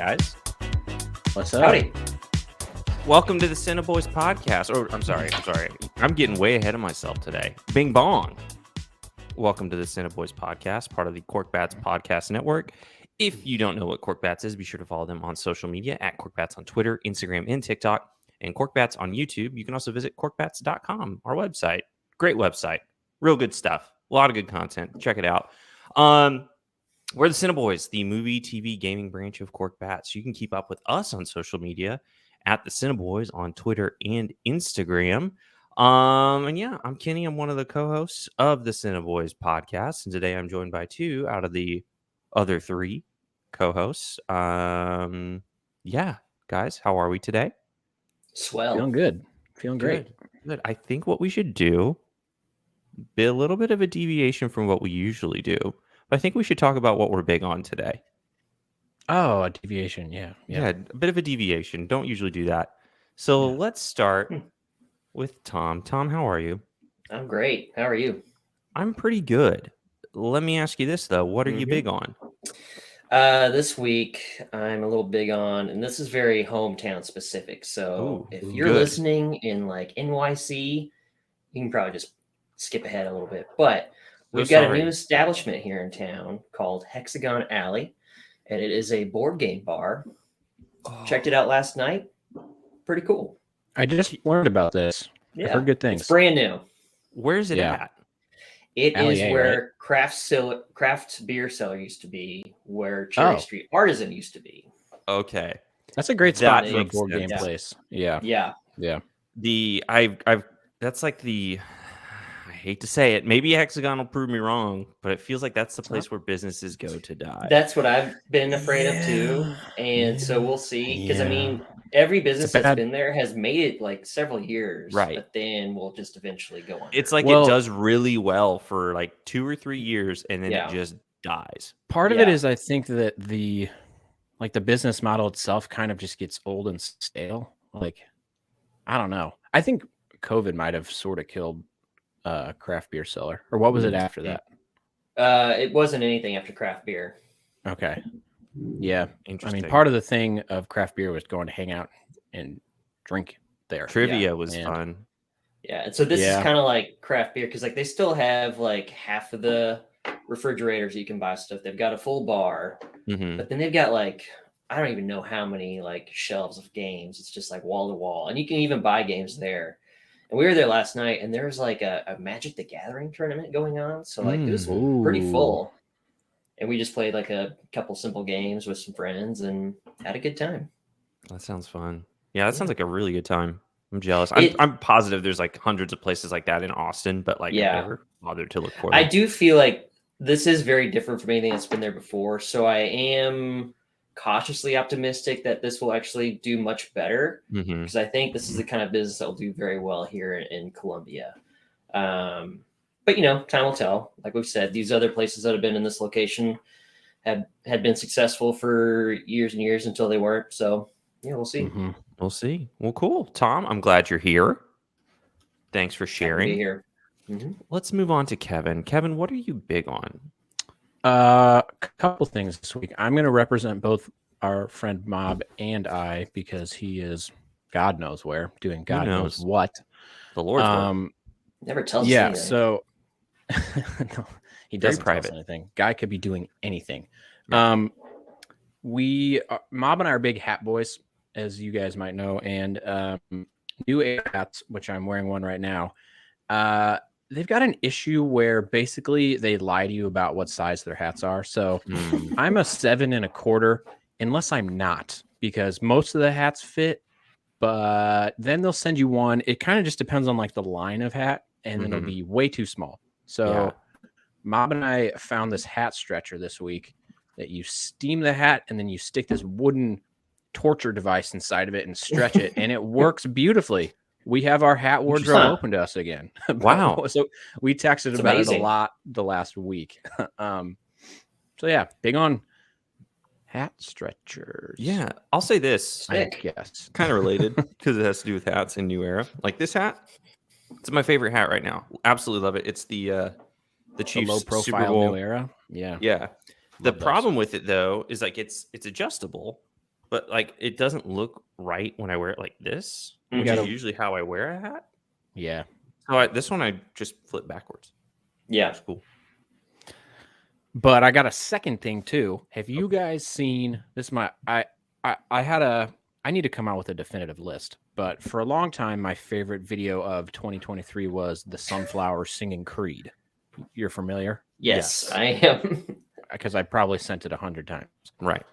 guys. What's up? Howdy. Welcome to the CineBoiz podcast. I'm sorry. I'm getting way ahead of myself today. Bing bong. Welcome to the CineBoiz podcast, part of the Corkbats Podcast Network. If you don't know what Corkbats is, be sure to follow them on social media at Corkbats on Twitter, Instagram, and TikTok, and Corkbats on YouTube. You can also visit corkbats.com, our website. Great website. Real good stuff. A lot of good content. Check it out. We're the CineBoiz, the movie, TV, gaming branch of Corkbats. You can keep up with us on social media at the CineBoiz on Twitter and Instagram. And yeah, I'm Kenny. I'm one of the co-hosts of the CineBoiz podcast. And today I'm joined by two out of the other three co-hosts. Yeah, guys, how are we today? Swell. Feeling good. Feeling great. Good. I think what we should do, be a little bit of a deviation from what we usually do. But I think we should talk about what we're big on today. Oh, a deviation. Yeah. Yeah, a bit of a deviation. Don't usually do that. So let's start with Tom. Tom, how are you? I'm great. How are you? I'm pretty good. Let me ask you this, though. What are you big on? This week, I'm a little big on, and this is very hometown specific. So if you're listening in like NYC, you can probably just skip ahead a little bit. But we've got a new establishment here in town called Hexagon Alley, and it is a board game bar. Checked it out last night. Pretty cool. I just learned about this. Yeah, I heard good things. It's brand new. Where's it at? It Alley is A, where craft beer cellar used to be, where Cherry Street Artisan used to be. Okay, that's a great spot for a makes board sense. game place. Yeah. That's like the. I hate to say it. Maybe Hexagon will prove me wrong, but it feels like that's the place where businesses go to die. That's what I've been afraid of too, and so we'll see. Because I mean, every business that's been there has made it like several years, right? But then we'll just eventually go on. It's like it does really well for like 2 or 3 years, and then it just dies. Part of it is I think that the business model itself kind of just gets old and stale. Like, I don't know. I think COVID might have sort of killed craft beer cellar, or what was it after that? It wasn't anything after craft beer. Okay. Yeah. I mean, part of the thing of craft beer was going to hang out and drink there. Trivia was fun. Yeah. And so this is kind of like craft beer because like they still have like half of the refrigerators you can buy stuff. They've got a full bar, but then they've got like, I don't even know how many like shelves of games. It's just like wall to wall. And you can even buy games there. And we were there last night, and there was like a Magic the Gathering tournament going on. So like it was pretty full. And we just played like a couple simple games with some friends and had a good time. That sounds fun. Yeah, that sounds like a really good time. I'm jealous. I'm positive there's like hundreds of places like that in Austin, but like I never bothered to look for them. I do feel like this is very different from anything that's been there before. So I am cautiously optimistic that this will actually do much better because I think this is the kind of business that will do very well here in Columbia. But you know, time will tell. Like we've said, these other places that have been in this location had been successful for years and years until they weren't. So yeah, we'll see. We'll see. Well, cool. Tom, I'm glad you're here. Thanks for sharing. Happy to be here. Let's move on to Kevin. Kevin, what are you big on? A couple things this week. I'm going to represent both our friend Mob and I because he is God knows where doing God knows what. The Lord's never tells us anything. So no, he doesn't tell us anything. Guy could be doing anything. Mob and I are big hat boys, as you guys might know, and new air hats, which I'm wearing one right now. They've got an issue where basically they lie to you about what size their hats are. So I'm a 7 1/4 unless I'm not, because most of the hats fit, but then they'll send you one. It kind of just depends on like the line of hat, and then it'll be way too small. So Mob and I found this hat stretcher this week that you steam the hat and then you stick this wooden torture device inside of it and stretch it, and it works beautifally. We have our hat wardrobe open to us again. Wow. So we texted about it a lot the last week. So yeah, big on hat stretchers. Yeah, I'll say this. I guess. Kind of related because it has to do with hats in New Era. Like this hat, it's my favorite hat right now. Absolutely love it. It's the Chiefs low profile Super Bowl New Era. Yeah. Yeah. The problem with it though is like it's adjustable. but like it doesn't look right when I wear it like this, which is usually how I wear a hat. Yeah. So this one I just flip backwards. Yeah, It's cool. But I got a second thing too. Have you guys seen this? I need to come out with a definitive list, but for a long time, my favorite video of 2023 was the Sunflower singing Creed. You're familiar? Yes. I am. Because I probably sent it 100 times. Right.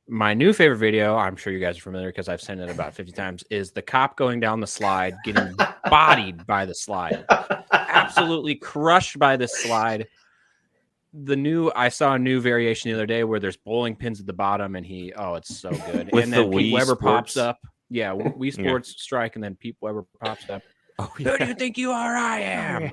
My new favorite video, I'm sure you guys are familiar because I've sent it about 50 times, is the cop going down the slide, getting bodied by the slide, absolutely crushed by the slide. I saw a new variation the other day where there's bowling pins at the bottom, and it's so good. And then Pete Weber pops up. Yeah, Wii Sports Strike, and then Pete Weber pops up. Oh, yeah. Who do you think you are? I am.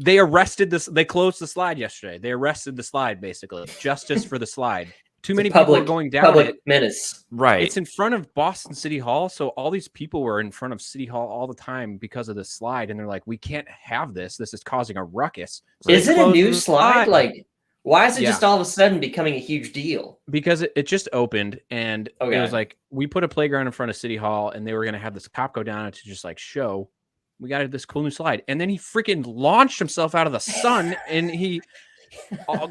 They arrested this. They closed the slide yesterday. They arrested the slide, basically. Justice for the slide. Too many people are going down public it. Menace. Right. It's in front of Boston City Hall. So all these people were in front of City Hall all the time because of this slide. And they're like, we can't have this. This is causing a ruckus. So is it a new slide? Like, why is it just all of a sudden becoming a huge deal? Because it just opened, and it was like, we put a playground in front of City Hall, and they were going to have this cop go down to just like show, we got this cool new slide. And then he freaking launched himself out of the sun, and he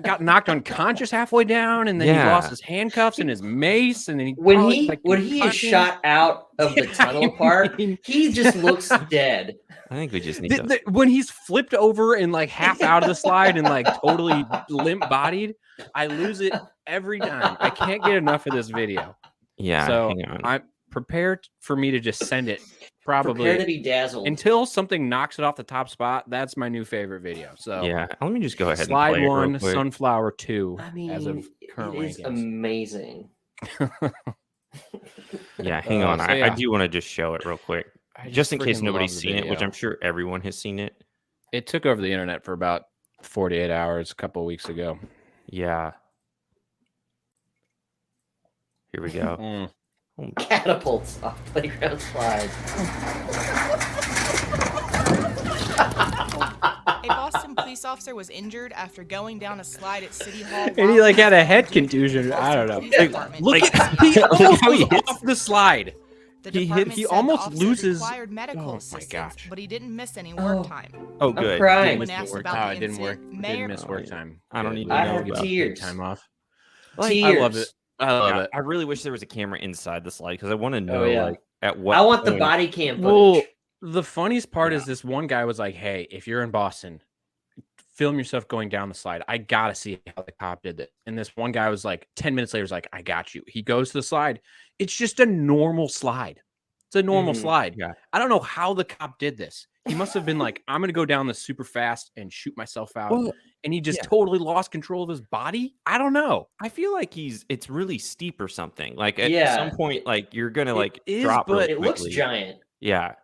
got knocked unconscious halfway down, and then he lost his handcuffs and his mace, and then when he is shot out of the tunnel part, he just looks dead. I think we just need when he's flipped over and like half out of the slide and like totally limp bodied, I lose it every time. I can't get enough of this video. Yeah. So I'm prepared for me to just send it. Probably prepare to be dazzled until something knocks it off the top spot. That's my new favorite video. So yeah, let me just go ahead. Slide and play 1, Sunflower 2. I mean, as of current it is rankings. Amazing. Yeah, hang on. I do want to just show it real quick, just in case nobody's seen it, which I'm sure everyone has seen it. It took over the internet for about 48 hours a couple of weeks ago. Yeah. Here we go. Catapults off playground slides. A Boston police officer was injured after going down a slide at City Hall. And he like had a head contusion. I don't know. Look at he almost goes off the slide. He almost loses. Medical assistance, but he didn't miss any work time. Oh, good. I'm crying. When asked about the it didn't work. incident, Didn't miss work time. I don't even I know have about tears. Time off. Tears. I love it. I love it. I really wish there was a camera inside the slide because I want to know like at what. I want the body cam footage. Well, the funniest part is this one guy was like, "Hey, if you're in Boston, film yourself going down the slide. I gotta see how the cop did it." And this one guy was like, 10 minutes later, was like, "I got you." He goes to the slide. It's just a normal slide. It's a normal slide. Yeah. I don't know how the cop did this. He must have been like, "I'm gonna go down this super fast and shoot myself out." Well, and he just totally lost control of his body. I don't know. I feel like it's really steep or something. Like at some point, like you're gonna like drop. But really it looks quickly. giant. Yeah.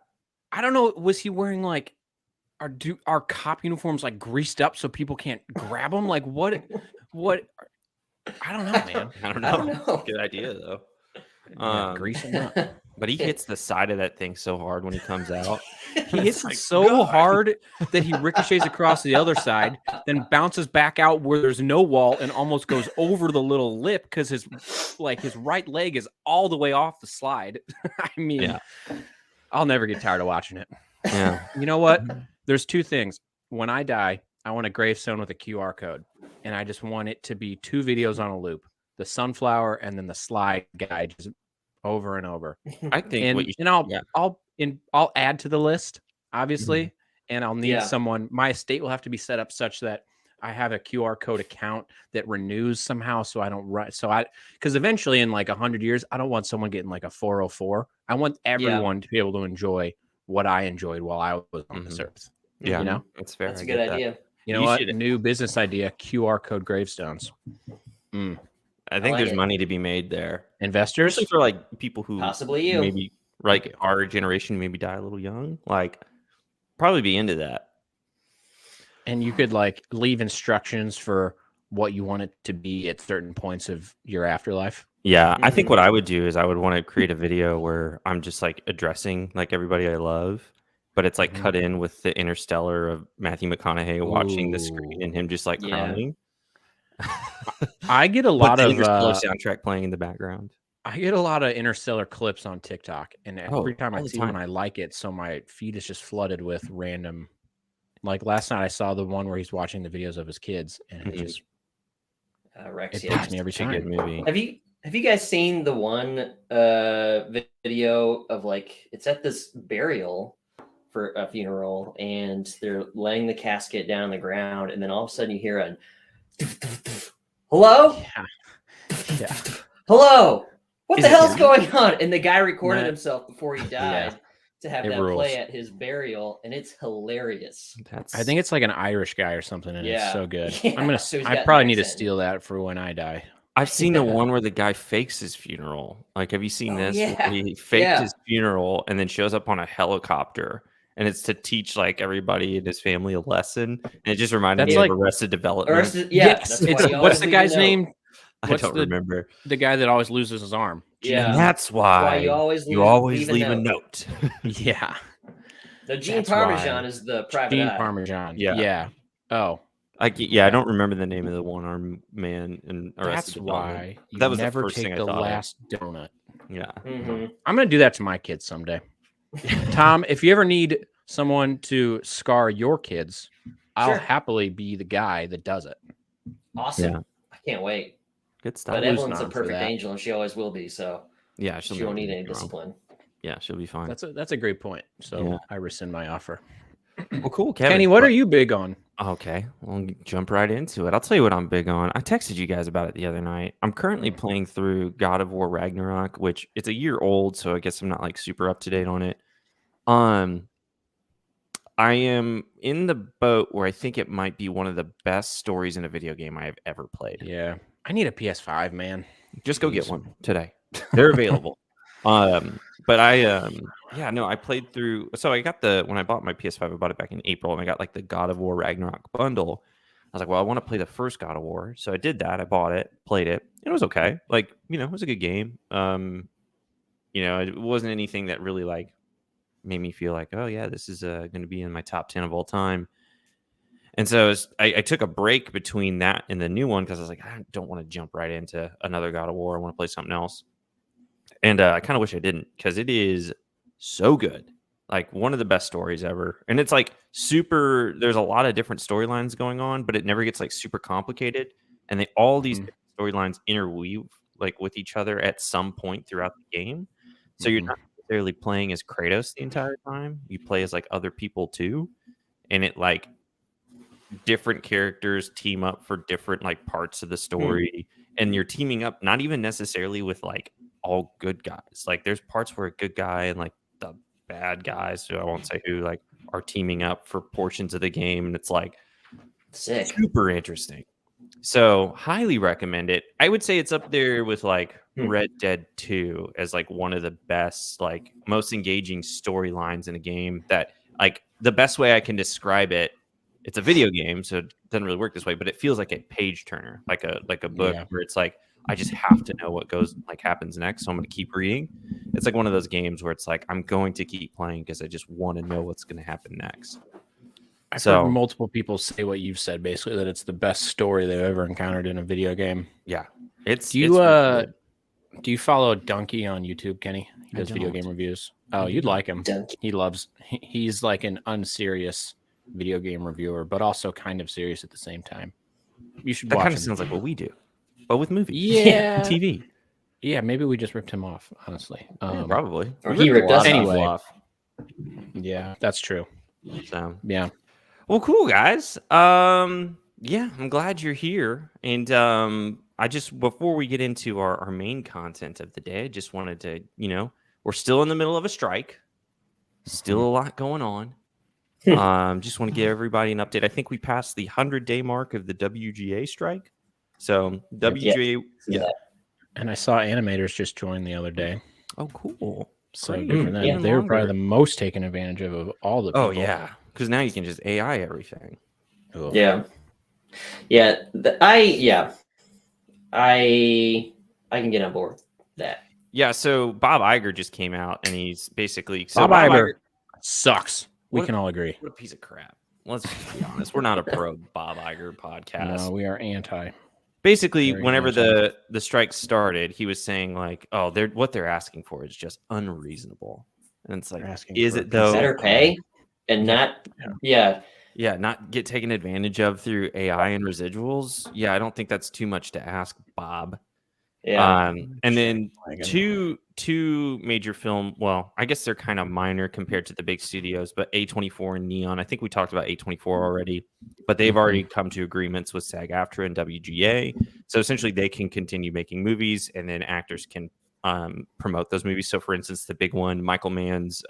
I don't know. Was he wearing like our cop uniforms like greased up so people can't grab them? Like what? I don't know, man. I don't know. Good idea though. Grease him up. But he hits the side of that thing so hard when he comes out. He hits it so hard that he ricochets across the other side, then bounces back out where there's no wall and almost goes over the little lip because his right leg is all the way off the slide. I mean, I'll never get tired of watching it. Yeah. You know what? There's two things. When I die, I want a gravestone with a QR code, and I just want it to be 2 videos on a loop: the sunflower and then the slide guide, just over and over. I think, I'll add to the list, obviously, and I'll need someone. My estate will have to be set up such that I have a QR code account that renews somehow, so I don't write. Because eventually, in like 100 years, I don't want someone getting like a 404. I want everyone to be able to enjoy what I enjoyed while I was on this earth. Yeah, you know, that's fair. That's a good idea. You know what? New business idea: QR code gravestones. I think there's money to be made there. Investors, especially for like people who possibly maybe like our generation maybe die a little young, like probably be into that. And you could like leave instructions for what you want it to be at certain points of your afterlife. Yeah, I think what I would do is I would want to create a video where I'm just like addressing like everybody I love, but it's like cut in with the Interstellar of Matthew McConaughey watching the screen and him just like crying. I get a lot of Interstellar soundtrack playing in the background. I get a lot of Interstellar clips on TikTok, and every time I all the see time. one, I like it. So my feed is just flooded with random. Like last night, I saw the one where he's watching the videos of his kids, and it just Rex, it takes me every Such a time. good movie. Have you guys seen the one video of like it's at this burial for a funeral, and they're laying the casket down on the ground, and then all of a sudden you hear a hello, Yeah. hello, what the Is it hell's him? going on? And the guy recorded That- himself before he died to have It that rules. play at his burial, and it's hilarious. I think it's like an Irish guy or something, and it's so good. Yeah, I'm gonna. so he's I got probably an need to accent. steal that for when I die. I've seen the one where the guy fakes his funeral. Like, have you seen Oh, this? yeah. He faked Yeah. his funeral and then shows up on a helicopter, and it's to teach like everybody in his family a lesson. And it just reminded That's me like- of Arrested Development. Yes, that's why it's you always what's the leave a guy's note. name? I What's don't remember. The guy that always loses his arm. Yeah. And that's why you always leave a note. Yeah. The Gene That's Parmesan why. is the private Gene eye. Parmesan. Yeah. Yeah. Oh, I don't remember the name of the one-armed man in Arrested that's Development. why you That was never the first take thing I the thought of. last donut. Yeah. Mhm. I'm gonna do that to my kids someday. Tom, if you ever need someone to scar your kids, I'll Sure. happily be the guy that does it. Awesome. Yeah. I can't wait. Good stuff. But lose Evelyn's a none for perfect that. angel, and she always will be. So Yeah, she never won't need do any anything wrong. discipline. Yeah, she'll be fine. That's a great point. So Yeah. I rescind my offer. Well, cool, Kevin. Kenny, what are you big on? Okay, we'll jump right into it. I'll tell you what I'm big on. I texted you guys about it the other night. I'm currently playing through God of War Ragnarok, which it's a year old, so I guess I'm not like super up to date on it. I am in the boat where I think it might be one of the best stories in a video game I have ever played. Yeah. I need a PS5, man. Just go get Jeez. one today. They're available. But I played through. So I got when I bought my PS5, I bought it back in April, and I got like the God of War Ragnarok bundle. I was like, well, I want to play the first God of War, so I did that. I bought it, played it, and it was okay. Like, it was a good game. It wasn't anything that really like made me feel like, oh yeah, this is going to be in my top 10 of all time. And so I took a break between that and the new one because I was like, I don't want to jump right into another God of War. I want to play something else. And I kind of wish I didn't, because it is so good. Like one of the best stories ever. And it's like there's a lot of different storylines going on, but it never gets like super complicated. And all these storylines interweave like with each other at some point throughout the game. So you're not necessarily playing as Kratos the entire time. You play as like other people too. And it like different characters team up for different like parts of the story. And you're teaming up not even necessarily with like all good guys. Like there's parts where a good guy and like the bad guys, who I won't say who, like are teaming up for portions of the game, and it's like Sick. super interesting. So highly recommend it. I would say it's up there with like Red Dead 2 as like one of the best, like most engaging storylines in a game. That like the best way I can describe it, it's a video game, so it doesn't really work this way, but it feels like a page turner, like a book where it's like I just have to know what happens next, so I'm going to keep reading. It's like one of those games where it's like I'm going to keep playing because I just want to know what's going to happen next. I've heard multiple people say what you've said, basically that it's the best story they've ever encountered in a video game. Yeah, do you follow Donkey on YouTube, Kenny? He does video game reviews. Oh, you'd like him. He's like an unserious video game reviewer, but also kind of serious at the same time. You should watch him. That kind of sounds like what we do, but with movies. Yeah. TV. Yeah, maybe we just ripped him off, honestly. Probably. Or he ripped us anyway. off. Yeah, that's true. So yeah. Well, cool, guys. Yeah, I'm glad you're here. And before we get into our main content of the day, I just wanted to, we're still in the middle of a strike. Still a lot going on. Just want to give everybody an update. I think we passed the 100-day mark of the WGA strike. So WGA, yeah. And I saw animators just join the other day. Oh, cool. So Great. good for them. Even They were longer. probably the most taken advantage of all the people. Oh, yeah. Because now you can just AI everything. Ugh. Yeah. Yeah. I can get on board with that. Yeah, so Bob Iger just came out, and he's basically... Bob Iger sucks. We can all agree. What a piece of crap. Let's be honest. We're not a pro Bob Iger podcast. No, we are anti. basically, Very whenever much the strike started, he was saying like, "Oh, what they're asking for is just unreasonable." And it's like, is it though? Better pay and not, not get taken advantage of through AI and residuals. Yeah, I don't think that's too much to ask, Bob. yeah. And then two major film. Well, I guess they're kind of minor compared to the big studios, but A24 and Neon. I think we talked about A24 already, but they've already come to agreements with SAG-AFTRA and WGA. So essentially, they can continue making movies, and then actors can promote those movies. So, for instance, the big one, Michael Mann's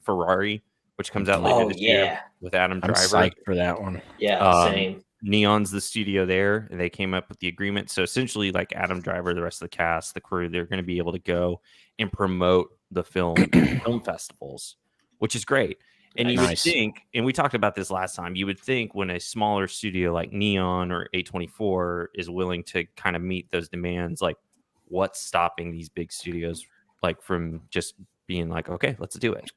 Ferrari, which comes out later this year with Adam Driver. I'm psyched for that one. Yeah, same. Neon's the studio there, and they came up with the agreement. So essentially, like Adam Driver, the rest of the cast, the crew, they're going to be able to go and promote the film film festivals, which is great. And you would think, and we talked about this last time, you would think when a smaller studio like Neon or A24 is willing to kind of meet those demands, like what's stopping these big studios like from just being like, okay, let's do it.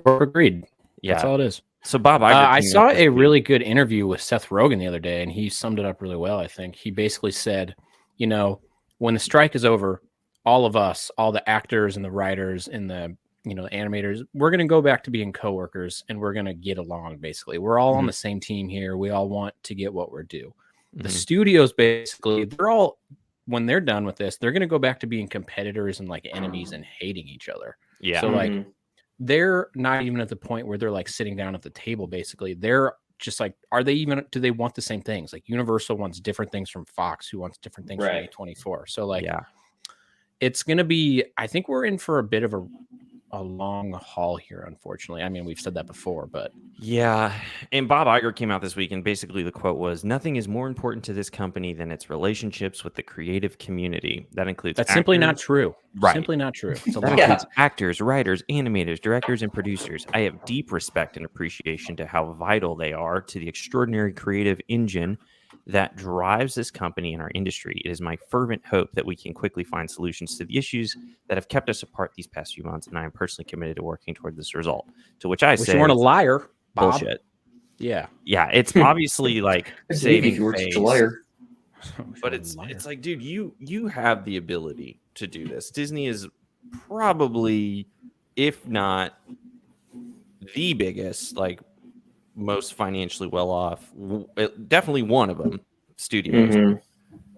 Agreed. Yeah, that's all it is. So Bob Iger I saw a really good interview with Seth Rogen the other day, and he summed it up really well. I think he basically said, you know, when the strike is over, all of us, all the actors and the writers and the animators, we're going to go back to being coworkers, and we're going to get along. Basically, we're all on the same team here. We all want to get what we're due. The studios, basically, they're all, when they're done with this, they're going to go back to being competitors and like enemies and hating each other. Yeah. So like, they're not even at the point where they're like sitting down at the table. Basically, they're just like, do they want the same things? Like Universal wants different things from Fox, who wants different things from A24. So like, it's going to be, I think we're in for a bit of a long haul here, unfortunately. I mean, we've said that before, but yeah. And Bob Iger came out this week, and basically the quote was, "Nothing is more important to this company than its relationships with the creative community. That includes that's simply not true. Right. Simply not true. It's a that includes actors, writers, animators, directors, and producers. I have deep respect and appreciation to how vital they are to the extraordinary creative engine that drives this company and our industry. It is my fervent hope that we can quickly find solutions to the issues that have kept us apart these past few months, and I am personally committed to working toward this result." To which I say, you weren't a liar, Bob. Bullshit. Yeah, it's obviously like saving face. A liar. But it's like, dude, you have the ability to do this. Disney is probably, if not the biggest, like most financially well off, definitely one of them studios. And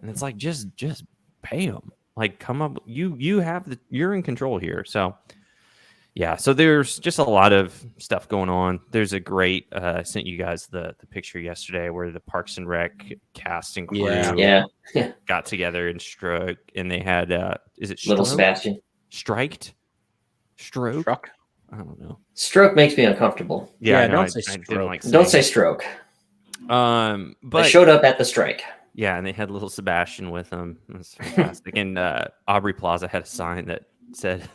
it's like, just pay them. Like, come up, you're in control here. So yeah, so there's just a lot of stuff going on. There's a great I sent you guys the picture yesterday where the Parks and Rec cast and crew got together and Stroke, and they had is it Little Sebastian Striked? Stroke? I don't know. Stroke makes me uncomfortable. Yeah, don't say stroke. Don't say stroke. But I showed up at the strike. Yeah, and they had little Sebastian with them. That's fantastic. And Aubrey Plaza had a sign that said,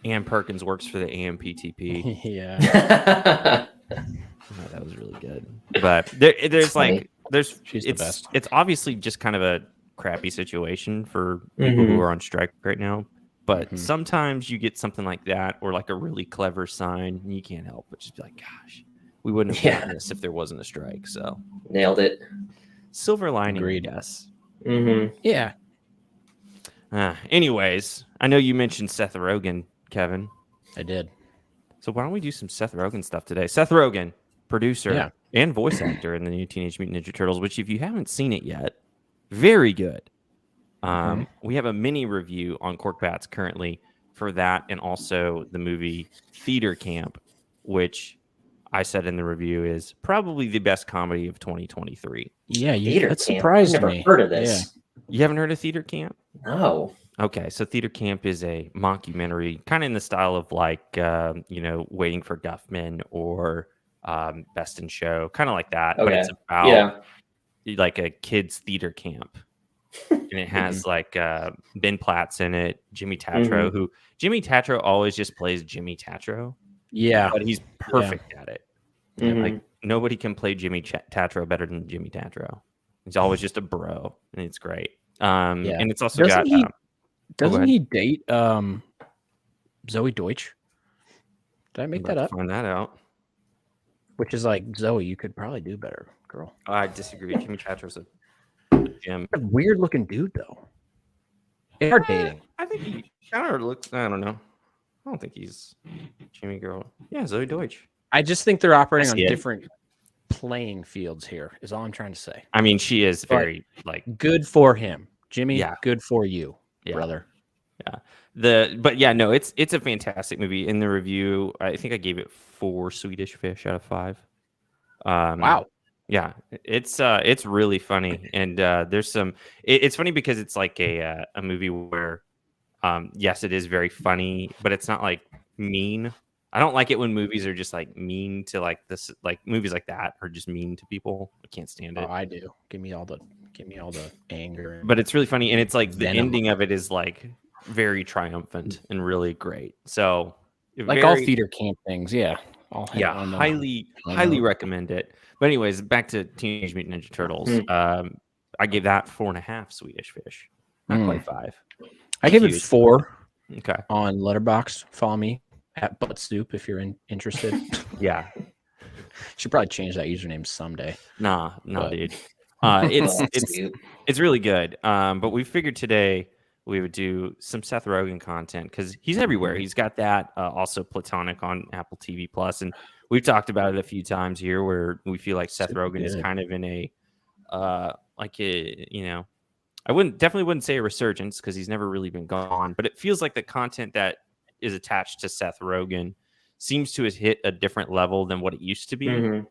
"Ann Perkins works for the AMPTP." Yeah. That was really good. But there's like, she's the best. It's obviously just kind of a crappy situation for people who are on strike right now. But sometimes you get something like that, or like a really clever sign, and you can't help but just be like, gosh, we wouldn't have done this if there wasn't a strike. So nailed it. Silver lining, I guess. Yeah. Anyways, I know you mentioned Seth Rogen, Kevin. I did. So why don't we do some Seth Rogen stuff today? Seth Rogen, producer and voice actor in the new Teenage Mutant Ninja Turtles, which if you haven't seen it yet, very good. We have a mini review on Cork Bats currently for that, and also the movie Theater Camp, which I said in the review is probably the best comedy of 2023. Yeah, that surprised me. I've never heard of this. Yeah. You haven't heard of Theater Camp? No. Okay, so Theater Camp is a mockumentary, kind of in the style of like, Waiting for Guffman or Best in Show, kind of like that. Okay. But it's about like a kids' theater camp. And it has like Ben Platt's in it, Jimmy Tatro, who Jimmy Tatro always just plays Jimmy Tatro. Yeah. But he's perfect at it. And like nobody can play Jimmy Tatro better than Jimmy Tatro. He's always just a bro, and it's great. And it's also doesn't he date Zoe Deutsch? Did I make that up? Find that out. Which is like, Zoe, you could probably do better, girl. I disagree. Jimmy Tatro's a Jim. A weird looking dude though. They are dating. I think he kind of looks. I don't know. I don't think he's Jimmy Girl. Yeah, Zoe Deutsch. I just think they're operating on see it. different playing fields here. Is all I'm trying to say. I mean, she is very like good for him, Jimmy. Yeah. Good for you, Yeah. brother. Yeah. But yeah, no, it's a fantastic movie. In the review, I think I gave it 4 Swedish fish out of 5. Wow. Yeah, it's really funny, and there's some. It's funny because it's like a movie where, yes, it is very funny, but it's not like mean. I don't like it when movies are just like mean to like this, like movies like that are just mean to people. I can't stand it. Oh, I do. Give me all the anger. But it's really funny, and it's like the Venom. ending of it is like very triumphant and really great. So Like all theater camp things, yeah. Highly recommend it. But anyways, back to Teenage Mutant Ninja Turtles. I gave that 4.5 Swedish fish, not quite 5. I gave it 4. Okay. On Letterboxd. Follow me at Butt Soup if you're interested. Yeah. Should probably change that username someday. Nah, dude. It's really good. But we figured today we would do some Seth Rogen content because he's everywhere. He's got that also Platonic on Apple TV Plus, and we've talked about it a few times here where we feel like Seth Rogen is kind of in a I wouldn't say a resurgence because he's never really been gone, but it feels like the content that is attached to Seth Rogen seems to have hit a different level than what it used to be.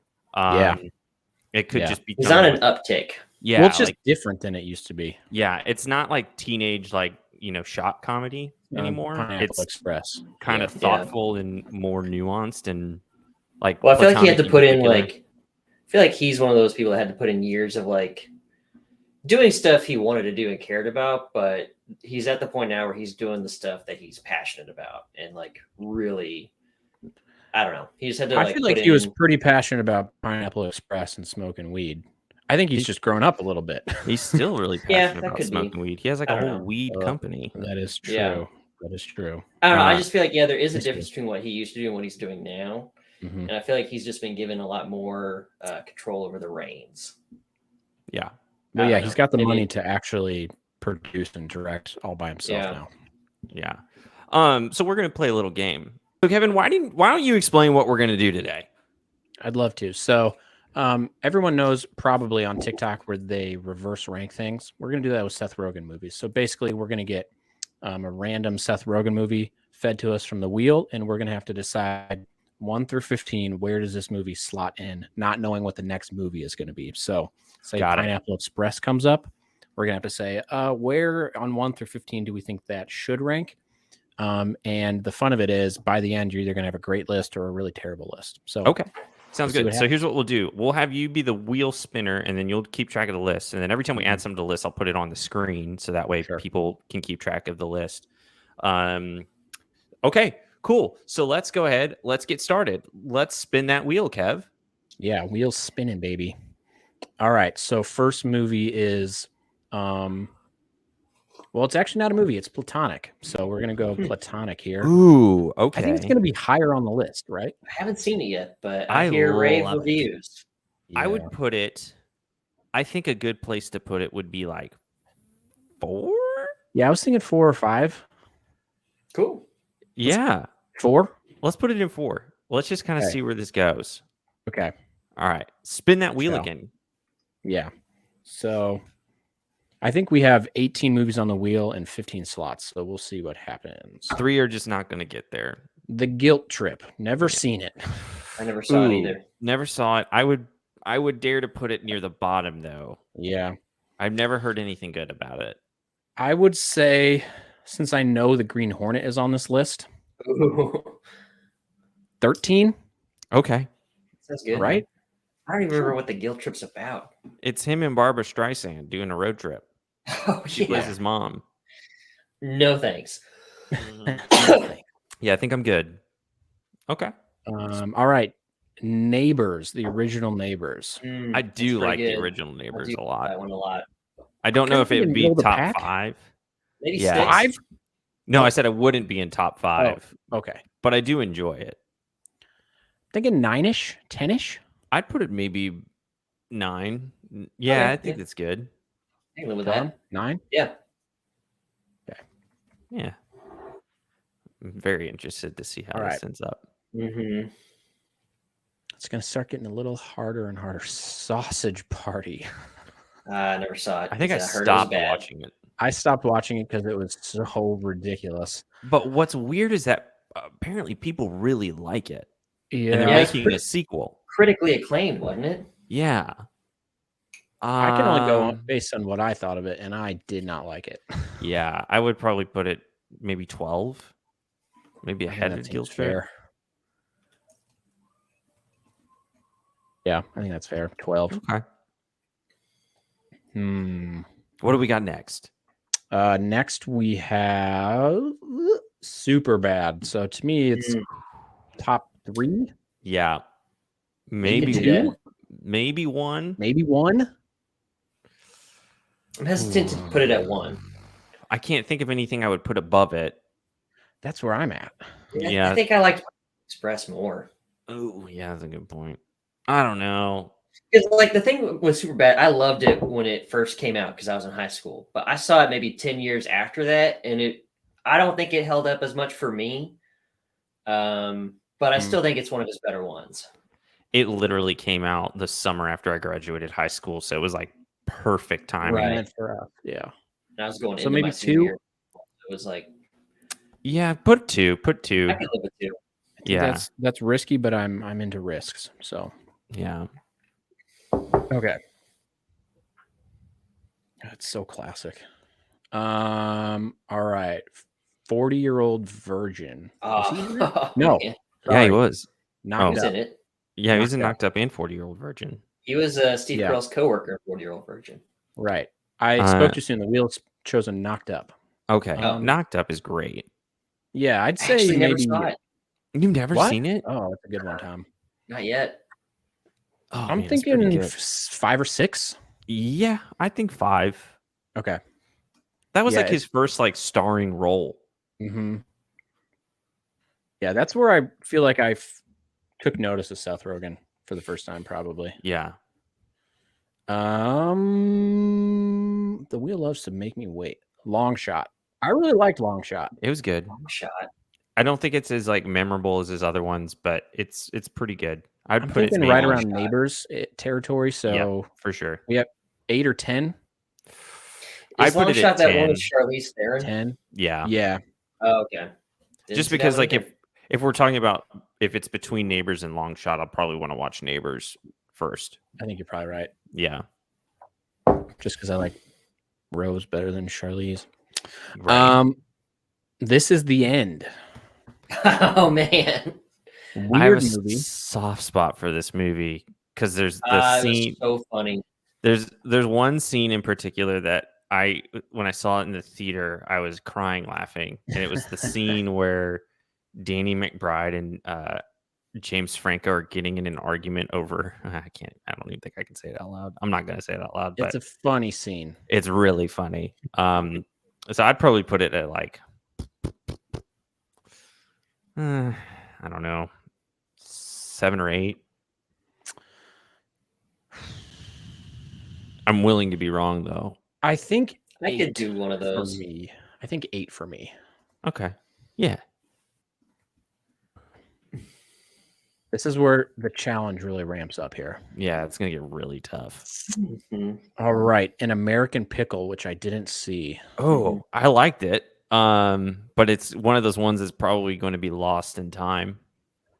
It could just be he's on an uptick. Yeah, well, it's just different than it used to be. Yeah, it's not like teenage shot comedy anymore. Pineapple Express. Kind of thoughtful and more nuanced and like. Well, I feel like he had to put in I feel like he's one of those people that had to put in years of like doing stuff he wanted to do and cared about, but he's at the point now where he's doing the stuff that he's passionate about and like really. I don't know. He just had to. I feel like he was pretty passionate about Pineapple Express and smoking weed. I think he's just grown up a little bit. He's still really passionate about smoking weed. He has like a whole weed company. That is true. Yeah. That is true. I don't know. I just feel like there is a difference between what he used to do and what he's doing now, and I feel like he's just been given a lot more control over the reins. Yeah. Well, yeah, he's got the money to actually produce and direct all by himself now. Yeah. So we're gonna play a little game. So Kevin, why don't you explain what we're gonna do today? I'd love to. So everyone knows probably on TikTok where they reverse rank things. We're going to do that with Seth Rogen movies. So basically we're going to get a random Seth Rogen movie fed to us from the wheel, and we're going to have to decide 1 through 15, where does this movie slot in, not knowing what the next movie is going to be. So say Pineapple Express comes up. We're going to have to say, where on 1 through 15 do we think that should rank? And the fun of it is by the end, you're either going to have a great list or a really terrible list. So, okay. Sounds good. So here's what we'll do. We'll have you be the wheel spinner, and then you'll keep track of the list. And then every time we add something to the list, I'll put it on the screen so that way people can keep track of the list. Okay, cool. So let's go ahead. Let's get started. Let's spin that wheel, Kev. Yeah, wheels spinning, baby. All right. So first movie is, well, it's actually not a movie. It's Platonic. So we're going to go Platonic here. Ooh, okay. I think it's going to be higher on the list, right? I haven't seen it yet, but I hear rave reviews. Yeah. I would put it, I think a good place to put it would be like 4? Yeah, I was thinking 4 or 5. Cool. Yeah. 4? Let's put it in 4. Let's just kind of see where this goes. Okay. All right. Spin that wheel again. Yeah. So I think we have 18 movies on the wheel and 15 slots. So we'll see what happens. 3 are just not going to get there. The Guilt Trip. Never seen it. I never saw it either. Never saw it. I would dare to put it near the bottom, though. Yeah. I've never heard anything good about it. I would say, since I know the Green Hornet is on this list, 13. Okay. That's good. Right? I don't even remember what the Guilt Trip's about. It's him and Barbara Streisand doing a road trip. Oh, she plays his mom. No thanks. Yeah, I think I'm good. Okay. All right. Neighbors, the original Neighbors. I do like the original Neighbors a lot. That one a lot. I don't know if it would be top 5. Maybe 5? No, I said I wouldn't be in top 5. Oh, okay. But I do enjoy it. Thinking 9-ish, 10-ish. I'd put it maybe 9. Yeah, I think that's good. I can live with Tom, that. 9? Yeah. Yeah. I'm very interested to see how All this right. ends up. Mm-hmm. It's going to start getting a little harder and harder. Sausage Party. I never saw it. I think I 'cause heard it was stopped bad. watching it. I stopped watching it because it was so ridiculous. But what's weird is that apparently people really like it. Yeah. And they're Yeah, it's making a sequel. critically acclaimed, wasn't it? Yeah. I can only go on based on what I thought of it, and I did not like it. Yeah, I would probably put it maybe 12, maybe I think ahead that of seems Guild Trip. fair. Yeah, I think that's fair. 12. Okay. What do we got next? Next we have Super Bad. So to me, it's top 3. Yeah. Maybe 2. Maybe 1. Maybe 1. I'm hesitant to put it at 1. I can't think of anything I would put above it. That's where I'm at. Yeah. I think I liked Express more. Oh, yeah, that's a good point. I don't know. Because like the thing with Superbad, I loved it when it first came out because I was in high school. But I saw it maybe 10 years after that, and I don't think it held up as much for me. But I still think it's one of his better ones. It literally came out the summer after I graduated high school, so it was like perfect timing. Right. Meant for us. Yeah. And I was going So into maybe my senior 2? year. It was like Yeah, put 2. Put 2. I could live with 2. Yeah. That's risky, but I'm into risks. So Yeah. okay. That's so classic. All right. 40-year-old virgin. Was he in it? No. Man. Yeah, he was. He Knocked was Up. in it. Yeah, he was in Knocked Knocked Up and 40-Year-Old Virgin. He was Steve Yeah. Carell's coworker, 40-year-old virgin. Right. I spoke too soon. The wheels chosen Knocked Up. Okay. Um, Knocked Up is great. Yeah, I'd I say actually never maybe. saw it. You've never What? seen it? Oh, that's a good one, Tom. Not yet. Oh, I'm man, it's pretty thinking good. 5 or 6. Yeah, I think 5. Okay. That was Yeah, like his first like starring role. Mm-hmm. Yeah, that's where I feel like I took notice of Seth Rogen for the first time, probably. Yeah. The wheel loves to make me wait. Long Shot. I really liked Long Shot. It was good. Long shot. I don't think it's as like memorable as his other ones, but it's pretty good. I'd I'm put it thinking maybe right Long around Shot. Neighbors territory. So for sure. we have 8 or 10. I Is put Long it Shot at that 10. one with Charlize Theron? 10. Yeah. Yeah. Oh, okay. Didn't Just see that because one like either. if we're talking about if it's between Neighbors and Long Shot, I'll probably want to watch Neighbors first. I think you're probably right. Yeah. Just because I like Rose better than Charlize. Right. This is the end. Oh man, I have Weird a movie. soft spot for this movie because there's the it scene. was so funny. There's one scene in particular that when I saw it in the theater, I was crying laughing, and it was the scene where Danny McBride and James Franco are getting in an argument over. I don't even think I can say it out loud. I'm not gonna say it out loud, but It's a funny scene. it's really funny. So I'd probably put it at like I don't know, 7 or 8. I'm willing to be wrong though. I think I could 8 do one of for those. me. I think 8 for me. Okay. Yeah. This is where the challenge really ramps up here. Yeah, it's gonna get really tough. Mhm. All right, An American Pickle, which I didn't see. Oh, I liked it. But it's one of those ones that's probably going to be lost in time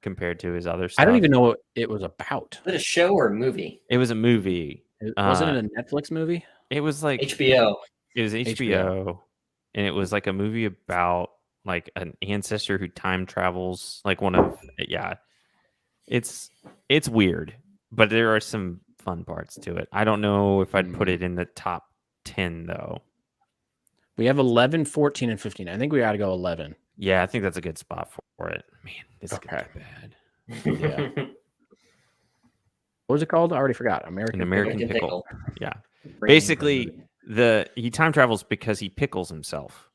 compared to his other stuff. I don't even know what it was about. Is it a show or a movie? It was a movie. Wasn't it a Netflix movie? It was like HBO. It was HBO, and it was like a movie about like an ancestor who time travels. Like it's weird, but there are some fun parts to it. I don't know if I'd put it in the top 10 though. We have 11, 14, and 15. I think we got to go 11. Yeah, I think that's a good spot for it. Man, this is gonna be bad. Yeah. What was it called? I already forgot. An American American Pickle. Pickle. Yeah, Brain basically he time travels because he pickles himself.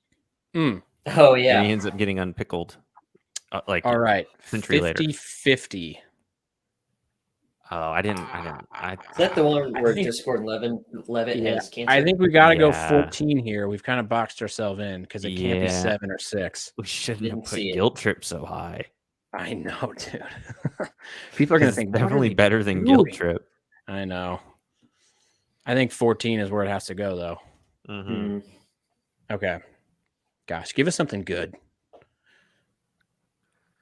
Mm. Oh And yeah. he ends up getting unpickled. All right. century later. 50-50. Oh, I didn't. Is that the one where just Gordon Levitt Yeah, has cancer? I think we got to go Yeah. 14 here. We've kind of boxed ourselves in because it can't be Yeah. 7 or 6. We shouldn't have Didn't put see it. Guilt Trip so high. I know, dude. People are going to It's think, what are definitely they better than Guilt doing? Trip. I know. I think 14 is where it has to go, though. Mm-hmm. Okay. Gosh, give us something good.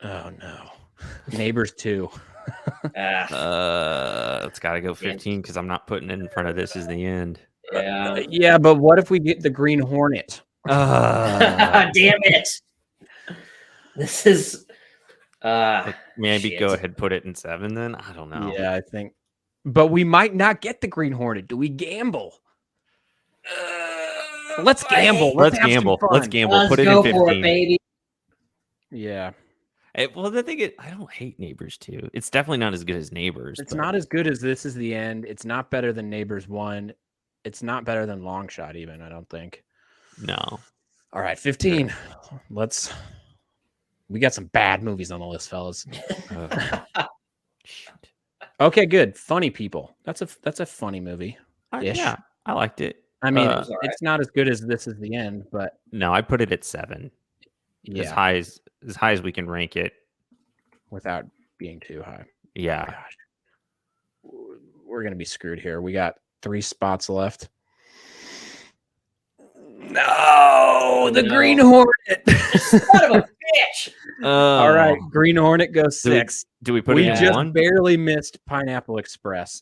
Oh, no. Neighbors 2. It's got to go 15 because I'm not putting it in front of This Is the End. Yeah. Yeah, but what if we get the Green Hornet? Damn it. This is Maybe shit. go ahead, put it in 7 then. I don't know. Yeah, I think. But we might not get the Green Hornet. Do we gamble? Let's gamble. Let's have some gamble. fun. Let's gamble. Let's Put it go in 15. for it, baby. Yeah. Well, the thing is, I don't hate Neighbors 2. It's definitely not as good as Neighbors. It's not as good as This Is the End. It's not better than Neighbors 1. It's not better than Long Shot, even, I don't think. No. All right, 15. We got some bad movies on the list, fellas. Shoot. Okay, good. Funny People. That's a funny movie. Yeah, I liked it. I mean, It's all right. it's not as good as This Is the End, but No, I put it at 7. yeah, As high as we can rank it. without being too high. Yeah. Gosh. We're going to be screwed here. We got 3 spots left. No, the Green Hornet. Son of a bitch. All right, Green Hornet goes 6. Do we put We it in just 1? barely missed Pineapple Express.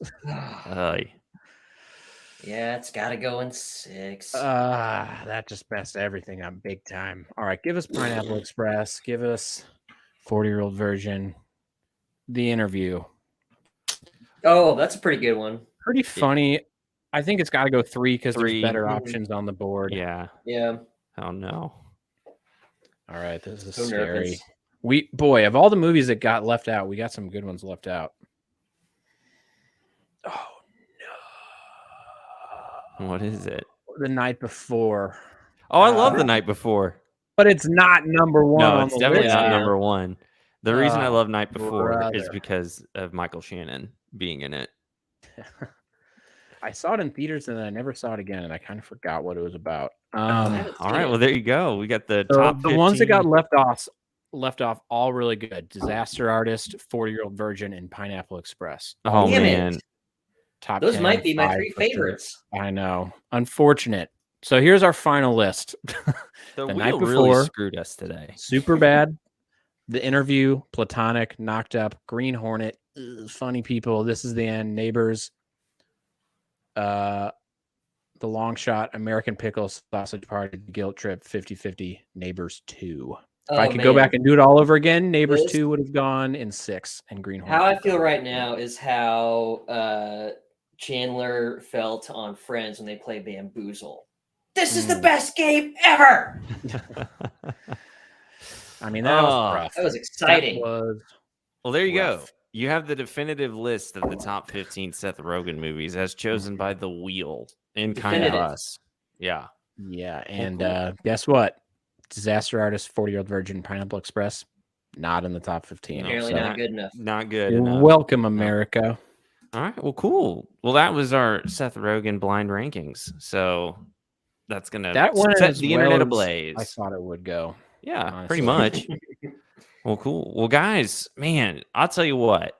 Yeah, it's got to go in 6. That just messed everything up big time. All right, give us Pineapple Express. Give us 40-year-old Virgin. The Interview. Oh, that's a pretty good one. Pretty funny. I think it's got to go 3 because there's 3. better options on the board. Yeah. Yeah. Oh no. All right, this is So scary. nervous. Of all the movies that got left out, we got some good ones left out. Oh no. What is it? The Night Before. Oh, I love The Night Before. But it's not number 1 No, on it's the definitely list not here. number 1. The reason I Oh, love Night Before is brother. because of Michael Shannon being in it. I saw it in theaters and then I never saw it again, and I kind of forgot what it was about. All right, well there you go. We got the So top the ones that 15. got left off, all really good. Disaster Artist, 40-year-old Virgin, and Pineapple Express. Oh Damn it. man. Top Those 10, might be my 5 3 for sure. favorites. I know. Unfortunate. So here's our final list. The Night wheel Before. really screwed us today. Super Bad, The Interview, Platonic, Knocked Up, Green Hornet, Funny People, This Is the End, Neighbors, The Long Shot, American Pickle, Sausage Party, Guilt Trip, 50-50, Neighbors 2. If I could go back and do it all over again, Neighbors 2 would have gone in 6, and Green Hornet. How I feel right now is how Chandler felt on Friends when they play Bamboozle. This is the best game ever. I mean, that was rough. That was exciting. Well, there you go. rough. You have the definitive list of the top 15 Seth Rogen movies as chosen by The Wheel and kind of Definitive. us. Yeah. Yeah, and guess what? Disaster Artist, 40-year-old Virgin, Pineapple Express, not in the top 15. Apparently So, not good enough. Not good enough. welcome, America. All right. Well, cool. Well, that was our Seth Rogen blind rankings. So that's going to That one set as the well internet as ablaze. I thought it would go. Yeah, pretty honestly. much. Well, cool. Well, guys, man, I'll tell you what.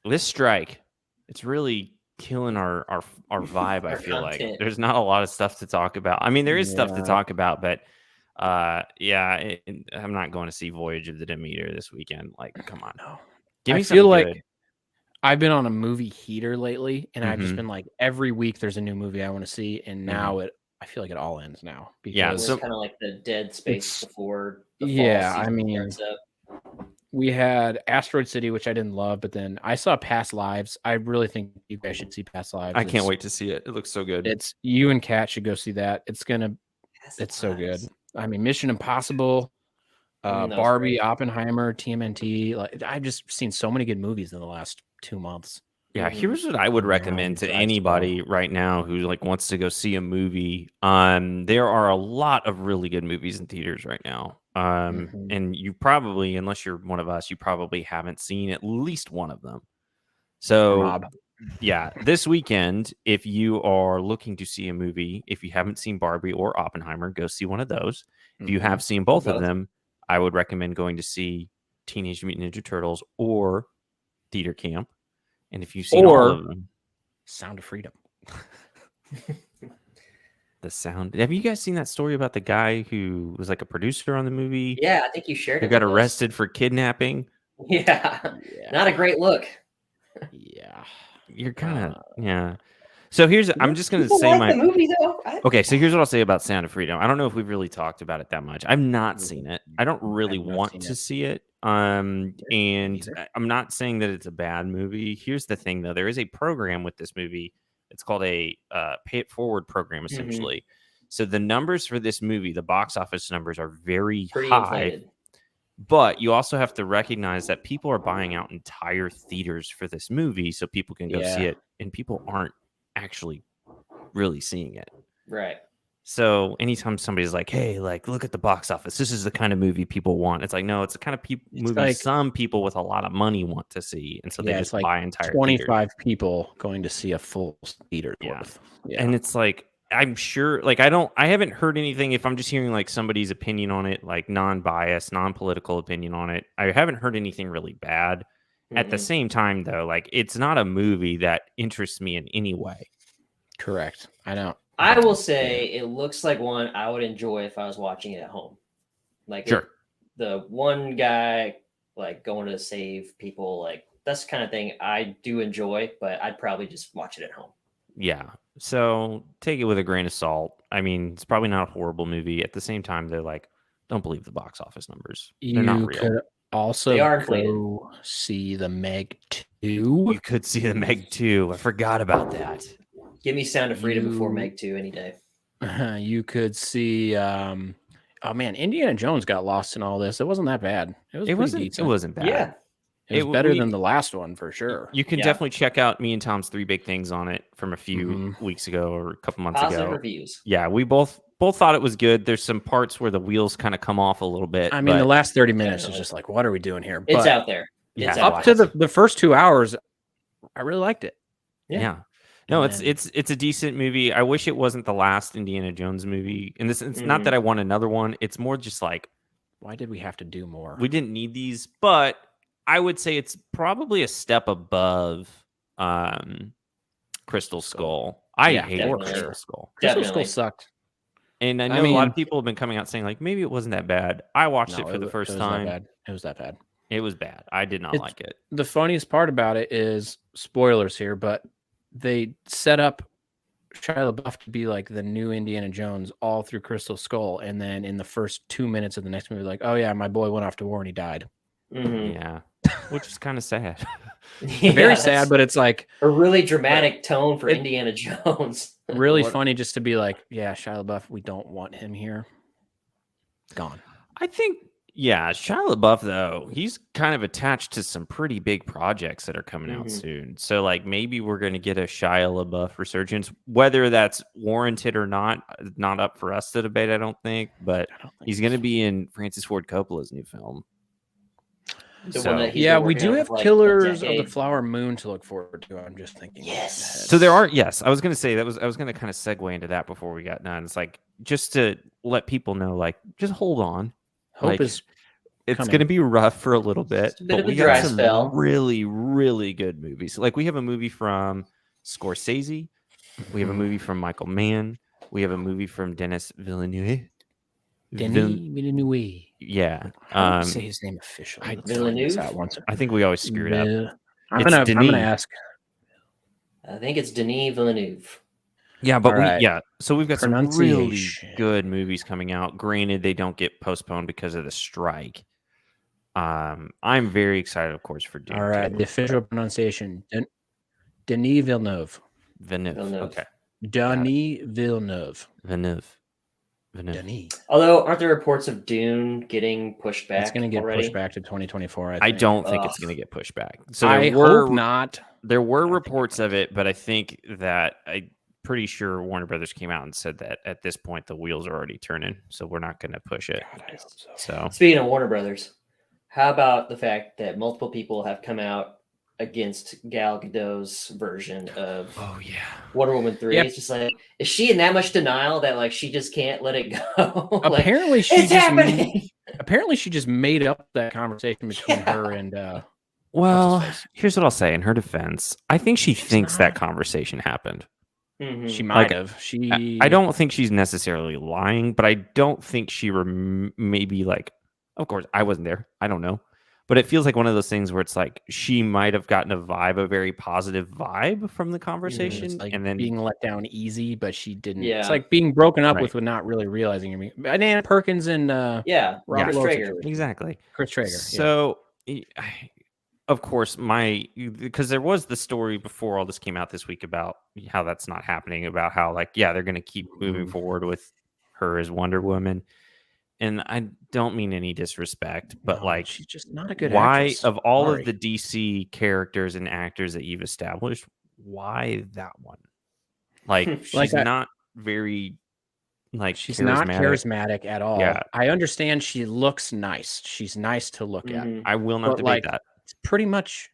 This strike, it's really killing our vibe. I Our feel like content. there's not a lot of stuff to talk about. I mean, there is stuff to Yeah. talk about, but I'm not going to see Voyage of the Demeter this weekend. Like, come on, No. give me I feel something like good. I've been on a movie heater lately, and I've just Mhm. been like, every week there's a new movie I want to see, and now I feel like it all ends now. It Yeah, was so- kind of like the dead space before the fall Yeah, I season mean, starts up. we had Asteroid City, which I didn't love, but then I saw Past Lives. I really think you guys should see Past Lives. I can't wait to see it. It looks so good. It's you and Kat should go see that. It's so good. I mean, Mission Impossible, That was Barbie, great. Oppenheimer, TMNT. Like, I've just seen so many good movies in the last 2 months. Yeah, Mhm. here's what I would Yeah, recommend to besides anybody right now who like wants to go see a movie. There are a lot of really good movies in theaters right now. Mhm. And you probably, unless you're one of us, you probably haven't seen at least one of them. So, Rob. yeah, this weekend, if you are looking to see a movie, if you haven't seen Barbie or Oppenheimer, go see one of those. If you have seen both of them, I would recommend going to see Teenage Mutant Ninja Turtles or Theater Camp. And if you've seen all of them, Sound of Freedom. The Sound. Have you guys seen that story about the guy who was like a producer on the movie? Yeah, I think you shared it. Who got arrested for kidnapping? Yeah. Not a great look. Yeah. You're kind of yeah. So here's I'm just gonna People say like my the movie though. okay. So here's what I'll say about Sound of Freedom. I don't know if we've really talked about it that much. I've not seen it. I don't really want to see it. And I'm not saying that it's a bad movie. Here's the thing though. There is a program with this movie. It's called a pay it forward program essentially. So the numbers for this movie, the box office numbers are very Pretty high. inflated. But you also have to recognize that people are buying out entire theaters for this movie so people can go see it, and people aren't actually really seeing it. Right. So anytime somebody's like, hey, like, look at the box office. This is the kind of movie people want. It's like, no, it's the kind of movie like, some people with a lot of money want to see. And so they just buy entire 25 people going to see a full theater worth. Yeah. And it's like, I'm sure, like, I haven't heard anything. If I'm just hearing like somebody's opinion on it, like non-biased, non-political opinion on it, I haven't heard anything really bad. At the same time, though, like, it's not a movie that interests me in any way. Correct. I know. I will say it looks like one I would enjoy if I was watching it at home. Like, the one guy, like, going to save people, like, that's the kind of thing I do enjoy, but I'd probably just watch it at home. Yeah. So take it with a grain of salt. I mean, it's probably not a horrible movie. At the same time, they're like, don't believe the box office numbers. They're not real. Could also go see the Meg 2. You could see the Meg 2. I forgot about that. Give me Sound of Freedom before Meg 2 any day. You could see oh man, Indiana Jones got lost in all this. It wasn't that bad. It wasn't bad. Yeah. It was better than the last one for sure. You can definitely check out me and Tom's 3 Big Things on it from a few weeks ago or a couple months Positive ago. Reviews. Yeah, we both thought it was good. There's some parts where the wheels kind of come off a little bit. I mean, the last 30 minutes is just like, what are we doing here? It's out there. It's up to the first 2 hours. I really liked it. Yeah. No, it's a decent movie. I wish it wasn't the last Indiana Jones movie. And it's not that I want another one. It's more just like, why did we have to do more? We didn't need these, but I would say it's probably a step above Crystal Skull. I hate Crystal Skull. Crystal Skull sucked. And I know a lot of people have been coming out saying like maybe it wasn't that bad. I watched it for the first time. It was that bad. It was bad. I did not like it. The funniest part about it is spoilers here, but they set up Shia LaBeouf to be like the new Indiana Jones all through Crystal Skull, and then in the first 2 minutes of the next movie, like, oh yeah, my boy went off to war and he died. Yeah, which is kind of sad. Very sad, but it's like a really dramatic tone for Indiana Jones. Really funny just to be like, yeah, Shia LaBeouf, we don't want him here. Gone. I think, yeah, Shia LaBeouf, though, he's kind of attached to some pretty big projects that are coming out soon. So, like, maybe we're going to get a Shia LaBeouf resurgence. Whether that's warranted or not up for us to debate, I don't think. But he's going to be in Francis Ford Coppola's new film. Yeah, we do have Killers of the Flower Moon to look forward to. I'm just thinking. Yes. So there are, I was going to say I was going to kind of segue into that before we got done. It's like, just to let people know, like, just hold on. Hope is it's going to be rough for a little bit, but we got some really, really good movies. Like, we have a movie from Scorsese. We have a movie from Michael Mann. We have a movie from Denis Villeneuve. Villeneuve. Yeah. How do you say his name officially? Villeneuve? I think we always screw it up. I'm gonna ask. I think it's Denis Villeneuve. Yeah, but so we've got some really good movies coming out. Granted, they don't get postponed because of the strike. I'm very excited, of course, for Dune. All right, the official pronunciation: Denis Villeneuve. Okay. Denis Villeneuve. Villeneuve. Denis. Although, aren't there reports of Dune getting pushed back? It's going to get already? pushed back to 2024. I don't think it's going to get pushed back. So I hope not. There were reports of it, but I think that I'm pretty sure Warner Brothers came out and said that at this point the wheels are already turning, so we're not going to push it. God, I hope so. So speaking of Warner Brothers, how about the fact that multiple people have come out against Gal Gadot's version of Wonder Woman 3. Yeah. It's just like, is she in that much denial that like she just can't let it go? Like, Apparently, it's happening. Apparently, she just made up that conversation between her and. Well, What's-his-face? here's what I'll say in her defense. I think she thinks that conversation happened. Mhm. She might have. She. I don't think she's necessarily lying, but I don't think she maybe like. Of course, I wasn't there. I don't know, but it feels like one of those things where it's like she might have gotten a very positive vibe from the conversation, It's like and then being let down easy, but she didn't. Yeah. It's like being broken up Right. with not really realizing you're being. Anna Perkins and Yeah, Robert Chris Lowe Traeger. situation. exactly. Chris Traeger. So, of course, because there was the story before all this came out this week about how that's not happening, about how like they're going to keep moving forward with her as Wonder Woman, and I don't mean any disrespect, but like she's just not a good why actress. of all Sorry. of the DC characters and actors that you've established, why that one? Like she's not very she's not charismatic at all. Yeah. I understand she looks nice. She's nice to look at. I will not debate that. It's pretty much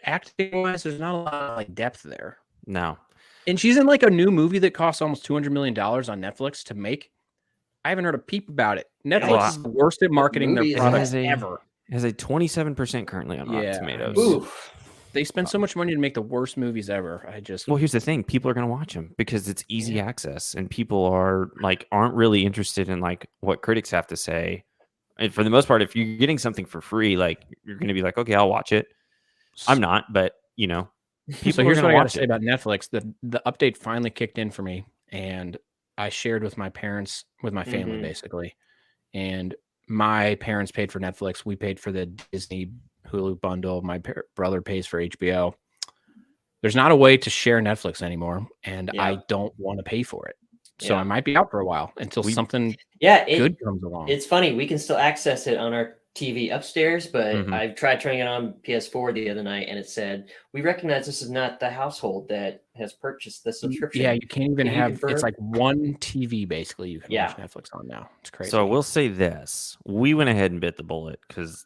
acting wise, there's not a lot of like depth there. No. And she's in like a new movie that costs almost $200 million on Netflix to make. I haven't heard a peep about it. Netflix is the worst at marketing their products ever. It has a 27% currently on Rotten Tomatoes. Oof. They spend so much money to make the worst movies ever. Well, here's the thing: people are going to watch them because it's easy access, and people aren't really interested in like what critics have to say. And for the most part, if you're getting something for free, like you're going to be like, okay, I'll watch it. I'm not, but people. So here's what I got to say about Netflix: the update finally kicked in for me, and I shared with my parents, with my family, basically, and my parents paid for Netflix. We paid for the Disney Hulu bundle. My brother pays for HBO. There's not a way to share Netflix anymore, and I don't want to pay for it. So I might be out for a while until something good comes along. It's funny. We can still access it on our TV upstairs, but I tried turning it on PS4 the other night, and it said, we recognize this is not the household that has purchased the subscription. Yeah, you can't even have, it's like one TV basically you can watch Netflix on now. It's crazy. So I will say this. We went ahead and bit the bullet because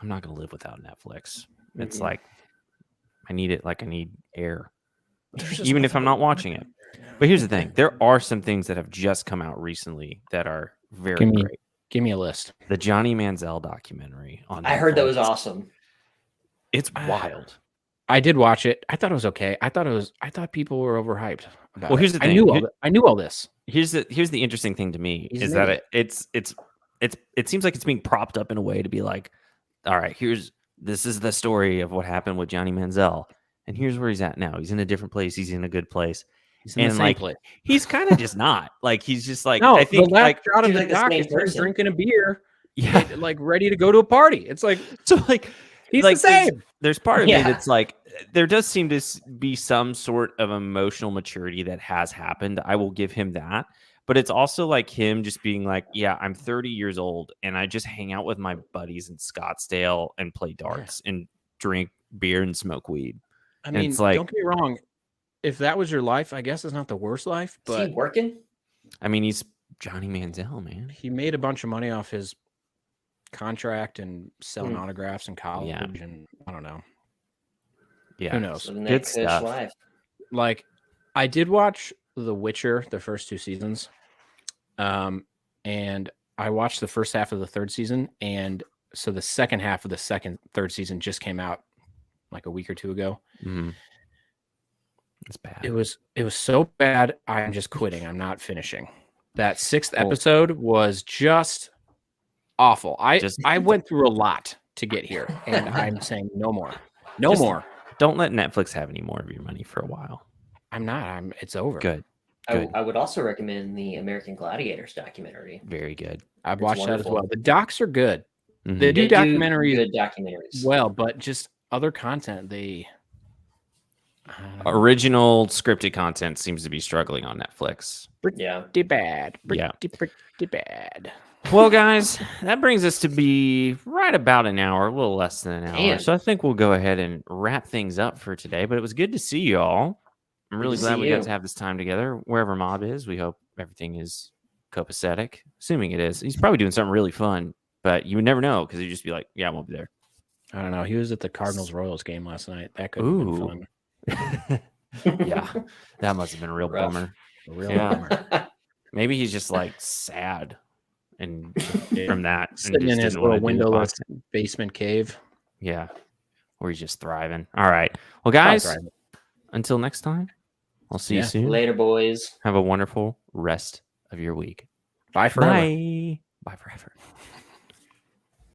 I'm not going to live without Netflix. It's like, I need it like I need air, even if I'm not watching it. But here's the thing. There are some things that have just come out recently that are very great. Give me a list. The Johnny Manziel documentary on Netflix. I heard that was awesome. It's wild. I did watch it. I thought it was okay. I thought people were overhyped about Well, here's the thing. I knew all this. Here's the interesting thing to me is that it seems like it's being propped up in a way to be like, all right, this is the story of what happened with Johnny Manziel, and here's where he's at now. He's in a different place. He's in a good place. He's in the same place. He's kind of just not like he's just like no. I think the last shot of the like doc the is same him person. drinking a beer, like ready to go to a party. It's like so like he's like the same. There's part of me that's like there does seem to be some sort of emotional maturity that has happened. I will give him that. But it's also like him just being like, yeah, I'm 30 years old and I just hang out with my buddies in Scottsdale and play darts and drink beer and smoke weed. I mean, it's like, don't get me wrong. If that was your life, I guess it's not the worst life. But is he working? I mean, he's Johnny Manziel, man. He made a bunch of money off his contract and selling autographs in college, and I don't know. Yeah, who knows? Good stuff. Life. Like, I did watch The Witcher, the first 2 seasons, and I watched the first half of the 3rd season, and so the second half of the 3rd season just came out like a week or 2 ago. It's bad. It was so bad. I'm just quitting. I'm not finishing. That 6th episode was just awful. I went through a lot to get here, and I'm saying no more. No more. Don't let Netflix have any more of your money for a while. I'm not. It's over. Good. I would also recommend the American Gladiators documentary. Very good. I've watched that as well. The docs are good. Mm-hmm. They do documentaries. Good documentaries. Well, but just other content, original scripted content seems to be struggling on Netflix. Pretty bad. Pretty bad. Well, guys, that brings us to be right about an hour, a little less than an hour. Damn. So I think we'll go ahead and wrap things up for today. But it was good to see you all. I'm really glad we got to have this time together. Wherever Mob is, we hope everything is copacetic. Assuming it is. He's probably doing something really fun, but you would never know because he'd just be like, yeah, I won't be there. I don't know. He was at the Cardinals Royals game last night. That could have been fun. Yeah, that must have been a real bummer. A real bummer. Maybe he's just like sad and from that sitting in his little windowless basement cave. Yeah, or he's just thriving. All right, well, guys, until next time, I'll see you soon. Later, boys. Have a wonderful rest of your week. Bye forever. Bye. Bye forever.